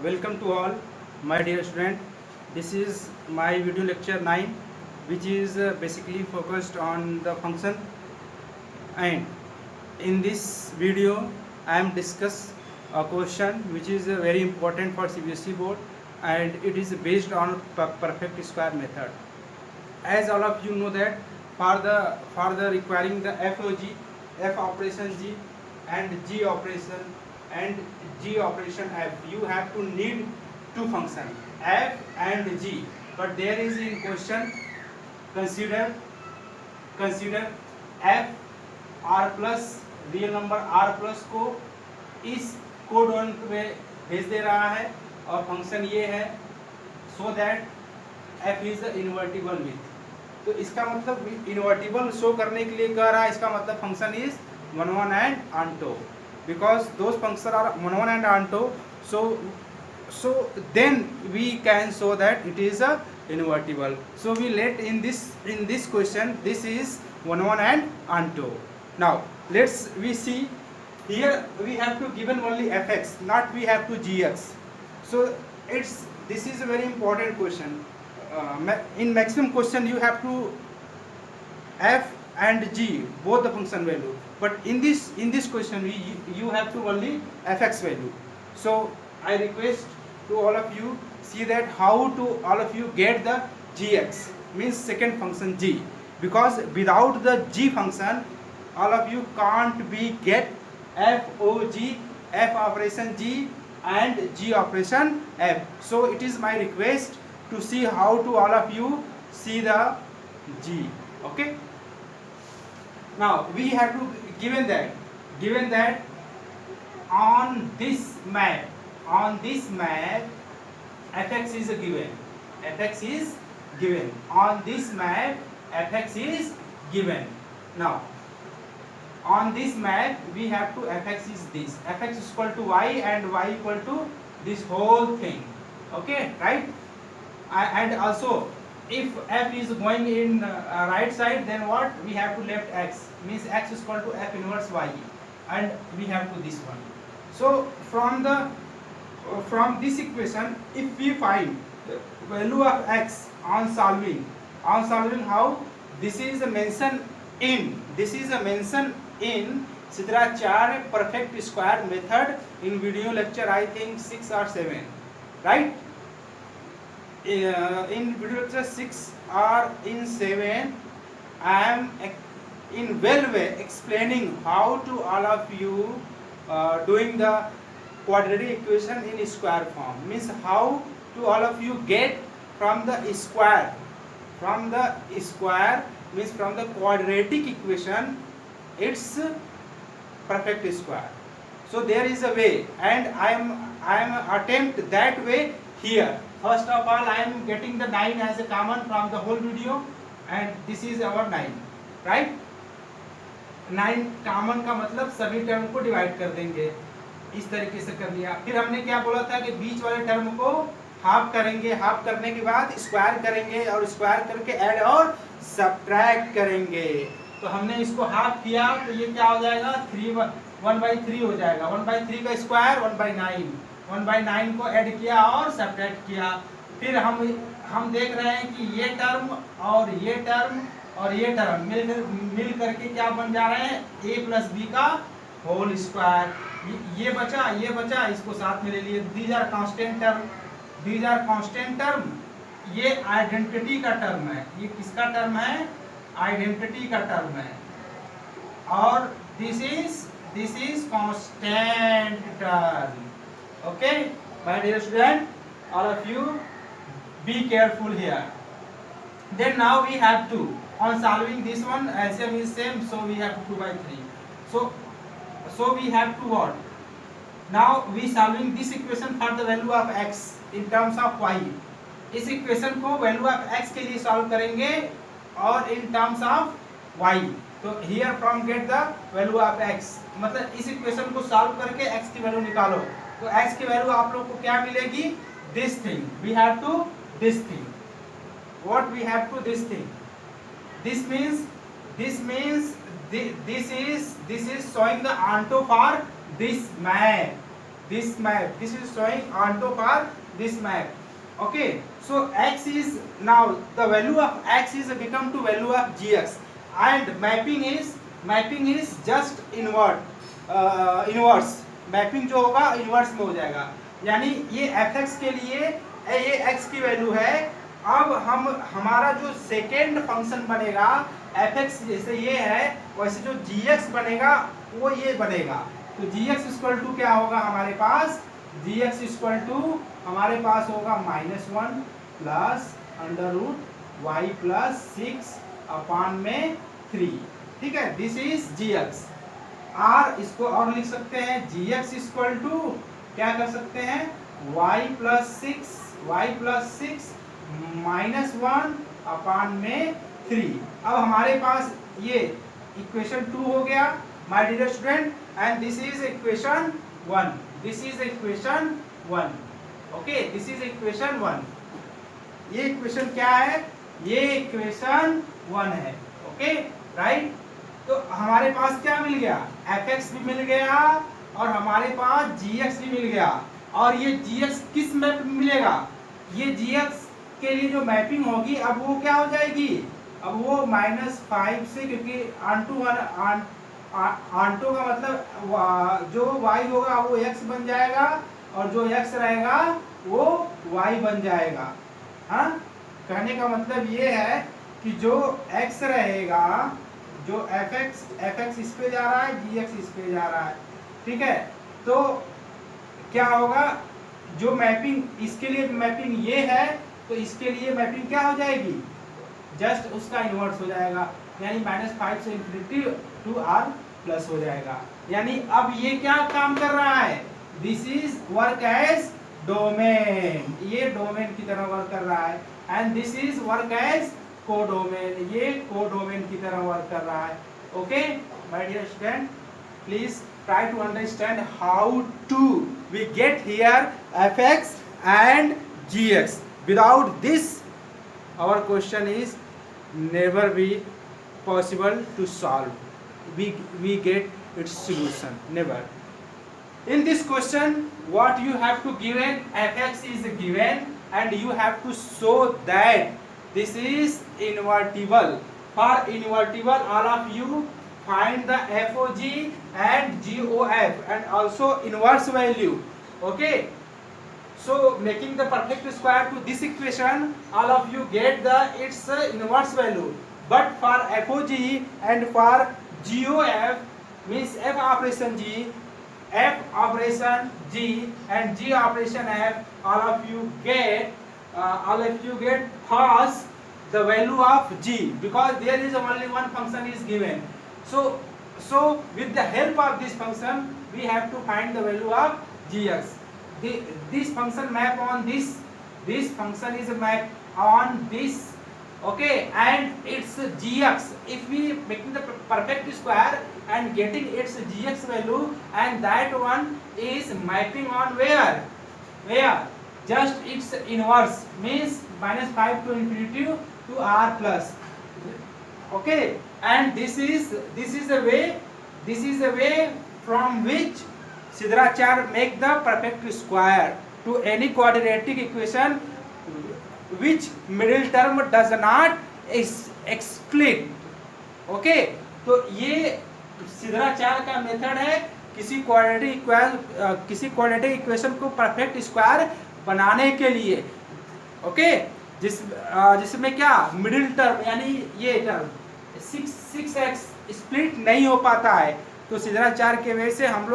Welcome to all, my dear student. This is my video lecture 9, which is basically focused on the function. And in this video, I am discuss a question which is very important for CBSE board, and it is based on perfect square method. As all of you know that for the requiring the FOG, F operation G, and G operation and G operation F, you have to need two function F and G. But there is in question, consider consider F R plus real number R plus को इस code में भेज दे रहा है, और function ये है so that F is invertible with. तो इसका मतलब इन्वर्टिबल शो करने के लिए कह रहा है, इसका मतलब function is 1 1 and onto, because those functions are 1 1 and onto, so then we can show that it is a invertible. So we let in this question this is 1 1 and onto. Now we see here we have to given only fx, not we have to gx. So this is a very important question. In maximum question you have to f and g both the function value, but in this question you have to only fx value. So I request to all of you, see that how to all of you get the gx, means second function g, because without the g function all of you can't be get fog, f operation g and g operation f. So it is my request to see how to all of you see the g. Okay, now we have to given that on this map fx is given on this map fx is given. Now on this map we have to fx is this, fx is equal to y and y equal to this whole thing. Okay, right? And also if f is going in right side, then what we have to left x, means x is equal to f inverse y, and we have to this one. So from this equation, if we find the value of x on solving how, this is a mention in Sidracharya perfect square method in video lecture I think 6 or 7, right? In video lecture 6 or in 7 I am in well way explaining how to all of you doing the quadratic equation in square form, means how to all of you get from the square means from the quadratic equation its perfect square. So there is a way, and I am attempt that way here. First of all I am getting the 9 as a common from the whole video, and this is our 9, right? 9 common का मतलब सभी term को divide कर देंगे, इस तरीके से कर लिया। फिर हमने क्या बोला था कि बीच वाले टर्म को हाफ करेंगे, हाफ करने के बाद स्क्वायर करेंगे, और स्क्वायर करके ऐड और सब्ट्रैक्ट करेंगे। तो हमने इसको हाफ किया तो ये क्या हो जाएगा, 1/3 हो जाएगा। 1/3 का स्क्वायर 1/9 को ऐड किया और सब्ट्रैक्ट किया। फिर हम देख रहे हैं कि ये टर्म और ये टर्म और ये टर्म मिल करके क्या बन जा रहे हैं, a प्लस बी का होल स्क्वायर। ये बचा, इसको साथ में ले लिए। These are constant term. ये आइडेंटिटी का टर्म है, ये किसका टर्म है, आइडेंटिटी का टर्म है। और this is constant term. Okay my dear student, all of you be careful here. Then now we have to, on solving this one, LCM is same, so we have 2/3. So we have to what? Now we solving this equation for the value of x in terms of y. इस equation को value of x के लिए solve करेंगे और in terms of y. तो here from get the value of x, मतलब इस equation को सॉल्व करके x की वैल्यू निकालो। तो x की वैल्यू आप लोग को क्या मिलेगी, this thing. We have to this thing. What we have to this thing? This means this is showing the onto for this map. this map. This is showing onto for this map. Okay, so x is now the value of x is become to value of gx, and mapping is just inward inverse. Mapping जो होगा inverse में हो जाएगा, यानी ये fx के लिए ये x की वैल्यू है. अब हम हमारा जो सेकेंड फंक्शन बनेगा fx जैसे ये है वैसे जो gx बनेगा वो ये बनेगा. तो gx इक्वल टू क्या होगा हमारे पास, gx इक्वल टू हमारे पास होगा -1 plus under root Y plus 6 upon में 3. ठीक है, दिस इज gx. आर इसको और लिख सकते हैं gx इक्वल टू क्या कर सकते हैं y प्लस 6 -1 अपान में 3. अब हमारे पास ये इक्वेशन 2 हो गया my dear student, and this is equation 1. This is equation 1. Okay, this is equation 1. ये इक्वेशन क्या है, ये इक्वेशन 1 है. Okay right. तो हमारे पास क्या मिल गया, fx भी मिल गया और हमारे पास gx भी मिल गया. और ये gx किस मैप में मिलेगा, ये gx के लिए जो मैपिंग होगी अब वो क्या हो जाएगी, अब वो -5 से, क्योंकि आंटो का मतलब जो y होगा वो x बन जाएगा और जो x रहेगा वो y बन जाएगा. हाँ, कहने का मतलब ये है कि जो x रहेगा, जो fx इस पे जा रहा है, gx इस पे जा रहा है. ठीक है, तो क्या होगा, जो मैपिंग इसके लिए मैपिंग ये है तो इसके लिए मैपिंग क्या हो जाएगी, जस्ट उसका इनवर्स हो जाएगा, यानी -5 से इंफिनिटी टू r प्लस हो जाएगा. यानी अब ये क्या काम कर रहा है, this is work as domain, ये डोमेन की तरह वर्क कर रहा है. And this is work as codomain, ये कोडोमेन की तरह वर्क कर रहा है. Okay my dear student, please try to understand how to we get here fx and gx. Without this our question is never be possible to solve. We get its solution, never. In this question what you have to given, fx is given and you have to show that this is invertible. For invertible all of you find the FOG and GOF and also inverse value. Okay, so making the perfect square to this equation all of you get the its inverse value. But for FOG and for GOF means F operation G, F operation G and G operation F, all of you get first the value of G, because there is only one function is given. So with the help of this function we have to find the value of gx. This function map on this function is a map on this. Okay, and its gx, if we making the perfect square and getting its gx value, and that one is mapping on where just its inverse means -5 to infinity to r plus. Okay, and this is a way from which Sidrachar make the perfect square to any quadratic equation which middle term does not exclude. Okay, तो ये सिद्धाचार का method है किसी quadratic equation को perfect square बनाने के लिए. Okay, जिसमें क्या मिडिल टर्म यानी ये टर्म 6x स्प्लिट नहीं हो पाता है, तो सिद्धाचार के वजह से हम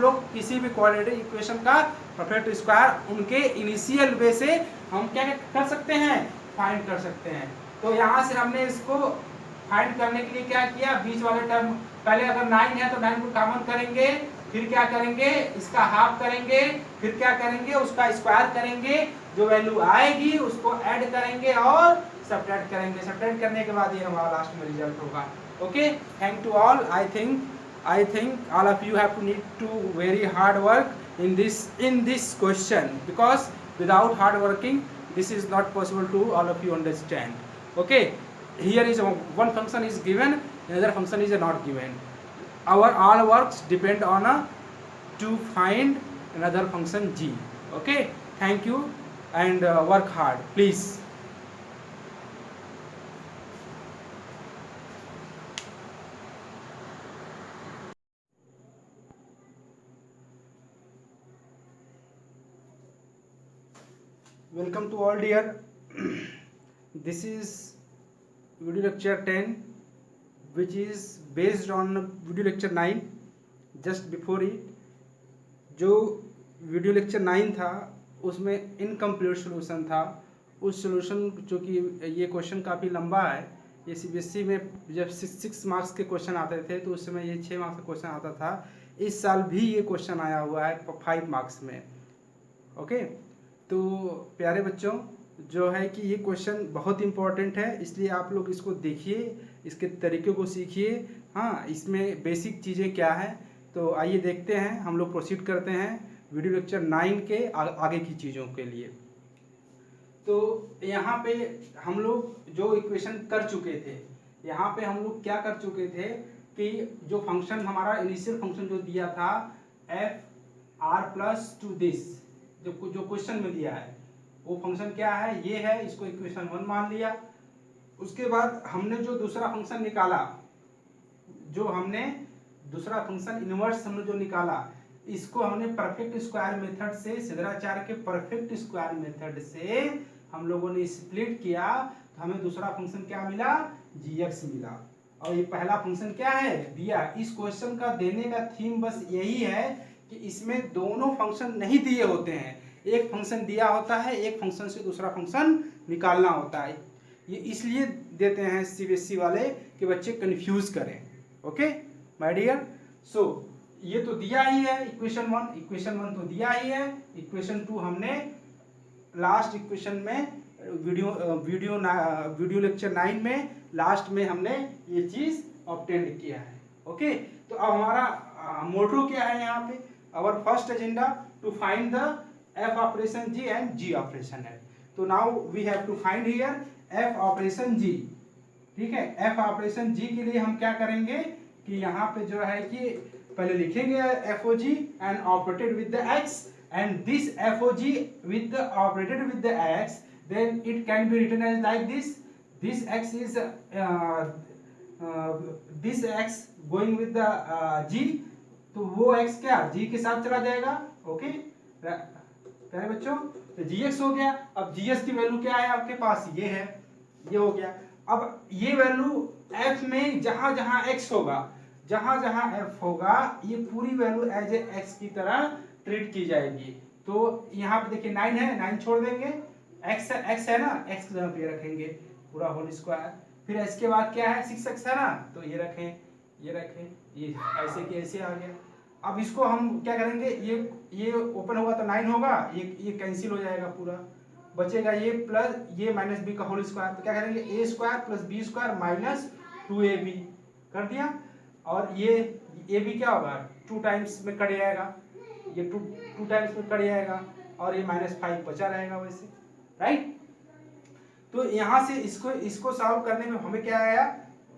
लोग किसी भी क्वाड्रेटिक इक्वेशन का परफेक्ट स्क्वायर उनके इनिशियल वे से हम क्या कर सकते हैं, फाइंड कर सकते हैं. तो यहाँ से हमने इसको फाइंड करने के लिए क्या किया, बीच वाले टर्म पहले अगर 9 है तो 9 को कॉमन करेंगे, फिर क्या करेंगे इसका हाफ करेंगे, फिर क्या करेंगे उसका स्क्वायर करेंगे, जो वैल्यू आएगी उसको ऐड करेंगे और सब्ट्रैक्ट करेंगे. सब्ट्रैक्ट करने के बाद ये हमारा लास्ट में रिजल्ट होगा. Okay, thank to all. I think all of you have to need to very hard work in this question, because without hard working this is not possible to all of you understand. Okay, here is one function is given, another function is not given. Our all works depend on to find another function g. Okay, thank you and work hard please. Welcome to all dear. This is video lecture 10 which is based on video lecture 9. Just before it, जो video lecture 9 था उसमें incomplete solution था। उस solution जो कि ये question काफ़ी लंबा है, ये सीबीएसई में जब 6 मार्क्स के क्वेश्चन आते थे तो उस समय ये 6 मार्क्स का क्वेश्चन आता था। इस साल भी ये क्वेश्चन आया हुआ है 5 मार्क्स में। ओके, तो प्यारे बच्चों जो है कि ये क्वेश्चन बहुत इंपॉर्टेंट है, इसलिए आप लोग इसको देखिए, इसके तरीके को सीखिए। हाँ, इसमें बेसिक चीज़ें क्या हैं, तो आइए देखते हैं। हम लोग प्रोसीड करते हैं वीडियो लेक्चर 9 के आगे की चीज़ों के लिए। तो यहाँ पे हम लोग जो इक्वेशन कर चुके थे, यहाँ पे हम लोग क्या कर चुके थे कि जो फंक्शन हमारा इनिशियल फंक्शन जो दिया था F R plus two this, जो क्वेश्चन में दिया है वो फंक्शन क्या है, ये है। इसको इक्वेशन 1 मान लिया। उसके बाद हमने जो दूसरा फंक्शन निकाला, जो हमने दूसरा फंक्शन इनवर्स हमने जो निकाला, इसको हमने परफेक्ट स्क्वायर मेथड से, सिद्धाचार्य के परफेक्ट स्क्वायर मेथड से हम लोगों ने स्प्लिट किया, तो हमें दूसरा फंक्शन क्या मिला, gx मिला। और ये पहला फंक्शन क्या है दिया। इस क्वेश्चन का देने का थीम बस यही है कि इसमें दोनों फंक्शन नहीं दिए होते हैं, एक फंक्शन दिया होता है, एक फंक्शन से दूसरा फंक्शन निकालना होता है। ये इसलिए देते हैं सीबीएसई वाले कि बच्चे कंफ्यूज करें। ओके माय डियर, सो ये तो दिया ही है इक्वेशन 1 तो दिया ही है। इक्वेशन 2 हमने लास्ट इक्वेशन में वीडियो लेक्चर 9 में लास्ट में हमने ये चीज ऑब्टेन किया है। ओके, तो अब हमारा मोटो क्या है यहाँ पे, our first agenda to find the F operation G and G operation है। तो now we have to find here F operation G. ठीक है, एफ ऑपरेशन जी के लिए हम क्या करेंगे कि यहाँ पे जो है कि पहले लिखेंगे F G and operated with the x, and this F G with operated with the x, then it can be written as like this x is this x going with the g, तो वो x क्या g के साथ चला जाएगा। Okay प्यारे बच्चों, तो gx हो गया। अब gx की वैल्यू क्या है आपके पास, ये है, ये हो गया। अब ये वैल्यू f में जहां जहां x होगा, जहां जहां f होगा, ये पूरी वैल्यू एज ए x की तरह ट्रीट की जाएगी। तो यहाँ पे देखिए 9 है, 9 छोड़ देंगे, x है ना, x की जगह पे रखेंगे पूरा होल स्क्वायर। फिर इसके बाद क्या है 6x है ना, तो ये रखें, ये रखें, ये ऐसे के ऐसे आ गया। अब इसको हम क्या करेंगे, ये ओपन होगा तो 9 होगा, ये कैंसिल हो जाएगा, पूरा बचेगा ये प्लस ये माइनस बी का होल स्क्वायर। तो क्या करेंगे a square plus B square minus 2ab कर दिया। और ये ab क्या होगा 2 टाइम्स में कट जाएगा, ये 2 टाइम्स में कट जाएगा, और ये -5 बचा रहेगा वैसे, राइट। तो यहां से इसको सॉल्व करने में हमें क्या आया,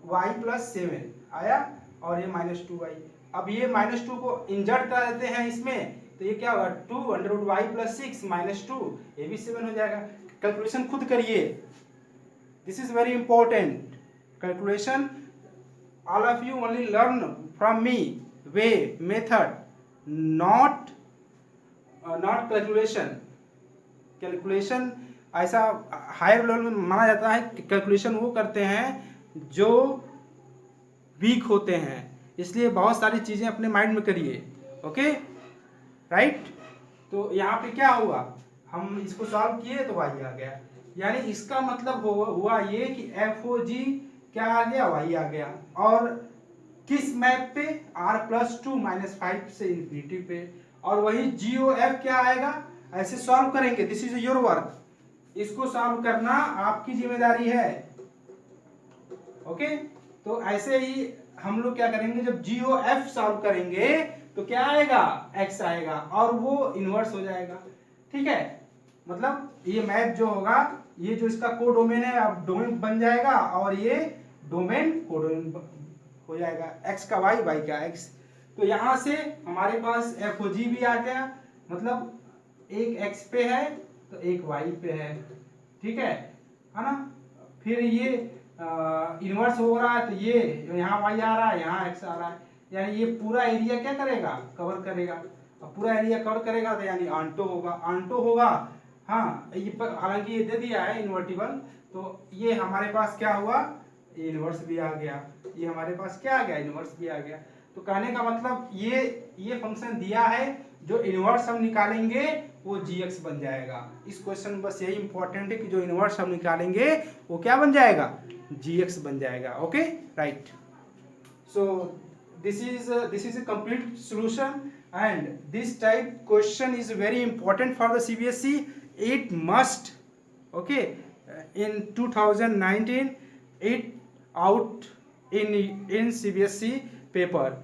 y प्लस 7 आया, और ये -2y। अब ये -2 को इंजर्ट कर देते हैं इसमें, तो ये क्या होगा 2√y प्लस 6 -2, ये भी 7 हो जाएगा। कैलकुलेशन खुद करिए, this is very important calculation. All of you only learn from me way method, not calculation ऐसा हायर लेवल में माना जाता है कि कैलकुलेशन वो करते हैं जो वीक होते हैं, इसलिए बहुत सारी चीजें अपने माइंड में करिए। ओके राइट, तो यहाँ पे क्या हुआ, हम इसको सॉल्व किए तो y आ गया, यानी इसका मतलब हुआ ये कि FOG क्या आ गया, y आ गया। और किस मैप पे, r+2 -5 से इंफिनिटी पे। और वही GOF क्या आएगा, ऐसे सॉल्व करेंगे, दिस इज योर वर्क, इसको सॉल्व करना आपकी जिम्मेदारी है। ओके, तो ऐसे ही हम लोग क्या करेंगे, जब GOF सॉल्व करेंगे तो क्या आएगा, x आएगा, और वो इनवर्स हो जाएगा। ठीक है, मतलब ये मैप जो होगा, ये जो इसका कोडोमेन है अब डोमेन बन जाएगा, और ये डोमेन कोडोमेन हो जाएगा, x का y, y का x। तो यहां से हमारे पास FOG भी आ गया, मतलब एक x पे है तो एक y पे है, ठीक है ना। फिर ये इन्वर्स हो रहा है तो ये यहाँ y आ रहा है, यहाँ x आ रहा है, यानी ये पूरा एरिया क्या करेगा, कवर करेगा। अब पूरा एरिया कवर करेगा तो यानी आंटो होगा, आंटो होगा। हाँ ये हालांकि ये दे दिया है इन्वर्टिबल, तो ये हमारे पास क्या हुआ, ये इन्वर्स भी आ गया, ये हमारे पास क्या आ गया, इन्वर्स भी आ गया। तो कहने का मतलब ये फंक्शन दिया है, जो इन्वर्स हम निकालेंगे वो gx बन जाएगा। इस क्वेश्चन में बस यही इंपॉर्टेंट है कि जो इन्वर्स हम निकालेंगे वो क्या बन जाएगा, gx बन जाएगा। Okay right. So this is a complete solution, and this type question is very important for the CBSE. It must, okay, in 2019 it out in CBSE paper.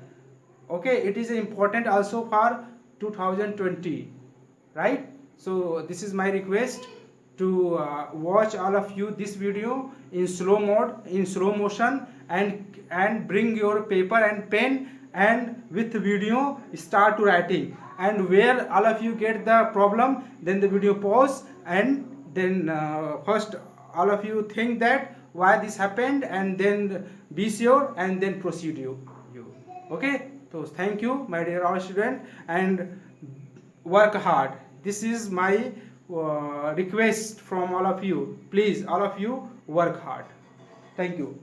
Okay, it is important also for 2020, right? So this is my request to watch all of you this video in slow mode, in slow motion, and bring your paper and pen, and with video start to writing, and where all of you get the problem, then the video pause, and then first all of you think that why this happened, and then be sure and then proceed you. Okay, so thank you my dear all student, and work hard. This is my request from all of you. Please all of you work hard. Thank you.